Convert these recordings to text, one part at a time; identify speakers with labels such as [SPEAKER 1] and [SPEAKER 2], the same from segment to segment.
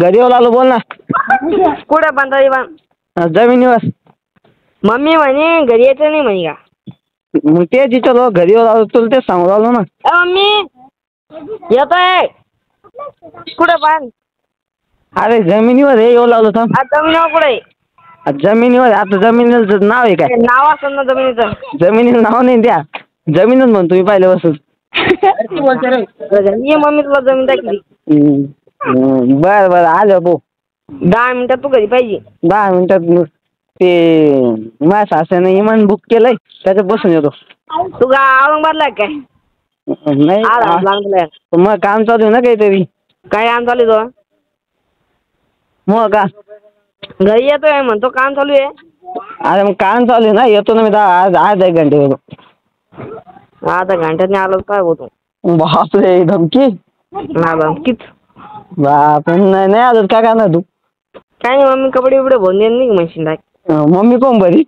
[SPEAKER 1] घरी येऊ लागलो, बोल ना.
[SPEAKER 2] कुठे बांधारी बांध
[SPEAKER 1] जमिनीवर.
[SPEAKER 2] मम्मी म्हणे घरी यायचं नाही म्हणे का?
[SPEAKER 1] मग तेच विचारलो, घरी येऊ लागलो, तुला तेच सांगू लागलो ना.
[SPEAKER 2] मम्मी येतोय. कुठे बांध?
[SPEAKER 1] अरे जमिनीवर येऊ लागलो थांब.
[SPEAKER 2] जमिनीवर कुठे?
[SPEAKER 1] जमिनीवर. आता जमिनीचं नाव आहे काय?
[SPEAKER 2] नाव असं ना जमिनीचं.
[SPEAKER 1] जमिनीचं नाव नाही द्या, जमीनच म्हणतो मी पहिले बसून.
[SPEAKER 2] ये मम्मी तुला जमीन दाखली.
[SPEAKER 1] बर बर आलो भाऊ.
[SPEAKER 2] 10 मिनिटात तू घरी पाहिजे.
[SPEAKER 1] 10 मिनिटात. ते माझ्या सासऱ्याने इमान बुक केलंय, त्याच्यात बसून येतो.
[SPEAKER 2] तू का औरंगाबादला काय?
[SPEAKER 1] नाही मग काम चालू आहे ना काहीतरी.
[SPEAKER 2] काय काम चालू आहे?
[SPEAKER 1] मग का
[SPEAKER 2] घरी येतोय म्हणतो काम चालू आहे.
[SPEAKER 1] अरे मग काम चालू आहे ना, येतो ना मी अर्धा 1 घंटे येतो.
[SPEAKER 2] अर्धा घंट्यात नाही आलो काय होतो?
[SPEAKER 1] बापरे धमकी.
[SPEAKER 2] ना धमकीच.
[SPEAKER 1] बाप नाही आलो काय करणार तू?
[SPEAKER 2] काय नाही मम्मी कपडे बिपडे भरून देईन नाही मशीन
[SPEAKER 1] मम्मी कोण बरी?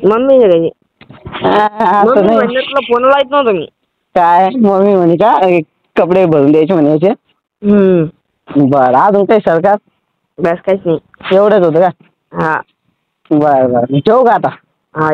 [SPEAKER 2] मम्मी घरी.
[SPEAKER 1] असं नाही.
[SPEAKER 2] तुला फोन लावत नव्हतं मी.
[SPEAKER 1] काय मम्मी म्हणे का कपडे भरून द्यायचे म्हणायचे? बरं अजून काही सरकार?
[SPEAKER 2] बस काहीच नाही.
[SPEAKER 1] एवढंच होतं का?
[SPEAKER 2] हा
[SPEAKER 1] बरं ठेवू का आता?
[SPEAKER 2] हा.